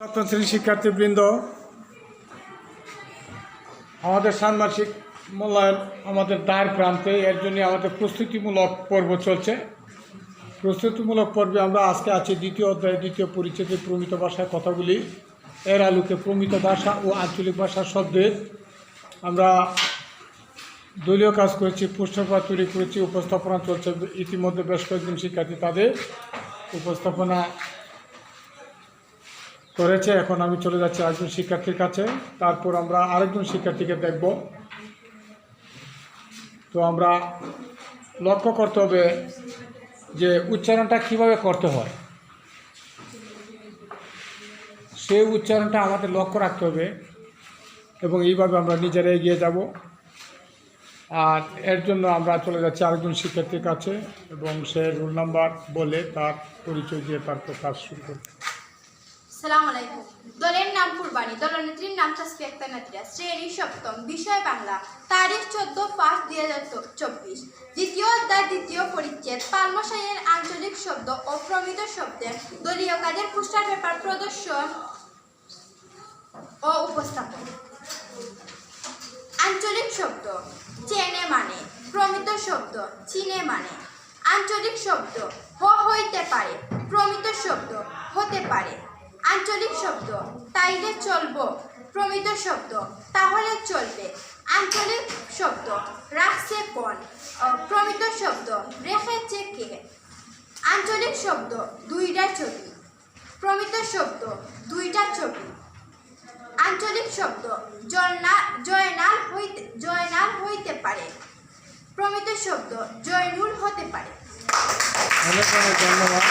সপ্তম শ্রেণীর শিক্ষার্থীবৃন্দ, আমাদের ষান্মাসিক মূল্যায়ন আমাদের দ্বার প্রান্তে। এর জন্য আমাদের প্রস্তুতিমূলক পর্ব চলছে। প্রস্তুতিমূলক পর্বে আমরা আজকে আছি দ্বিতীয় অধ্যায়, দ্বিতীয় পরিচ্ছেদে প্রমিত ভাষার কথাগুলি। এর আলোকে প্রমিত ভাষা ও আঞ্চলিক ভাষার শব্দের আমরা দলীয় কাজ করেছি, প্রশ্নপত্র তৈরি করেছি, উপস্থাপনা চলছে। ইতিমধ্যে বেশ কয়েকজন শিক্ষার্থী তাদের উপস্থাপনা করেছে। এখন আমি চলে যাচ্ছি একজন শিক্ষার্থীর কাছে, তারপর আমরা আরেকজন শিক্ষার্থীকে দেখব। তো আমরা লক্ষ্য করতে হবে যে উচ্চারণটা কিভাবে করতে হয়, সেই উচ্চারণটা আমাদের লক্ষ্য রাখতে হবে এবং এইভাবে আমরা নিজেরা এগিয়ে যাব। আর এর জন্য আমরা চলে যাচ্ছি আরেকজন শিক্ষার্থীর কাছে এবং সে রোল নাম্বার বলে তার পরিচয় দিয়ে তারপর কাজ শুরু করবে। আসসালামু আলাইকুম। দলের নাম কুরবানি, দলনেত্রীর নাম তাসফিয়া আক্তার নাতিরা, শ্রেণী সপ্তম, বিষয় বাংলা, তারিখ 14/5/2024। দ্বিতীয় অধ্যায়, দ্বিতীয় পরিচ্ছেদ, পালমশাইয়ের আঞ্চলিক শব্দ ও প্রমিত শব্দের দলীয় কাজের পোস্টার পেপার প্রদর্শন ও উপস্থাপন। আঞ্চলিক শব্দ চেনে মানে, প্রমিত শব্দ চিনে মানে। আঞ্চলিক শব্দ হইতে পারে, প্রমিত শব্দ হতে পারে। আঞ্চলিক শব্দ তাইলে চলবো, প্রমিত শব্দ তাহলে চলবে। আঞ্চলিক শব্দ রাখছে কোন, প্রমিত শব্দ রেখেছে কে। আঞ্চলিক শব্দ দুইটা ছবি, প্রমিত শব্দ দুইটা ছবি। আঞ্চলিক শব্দ জয়নাল হইতে পারে, প্রমিত শব্দ জয়নুল হতে পারে। অনেক অনেক ধন্যবাদ।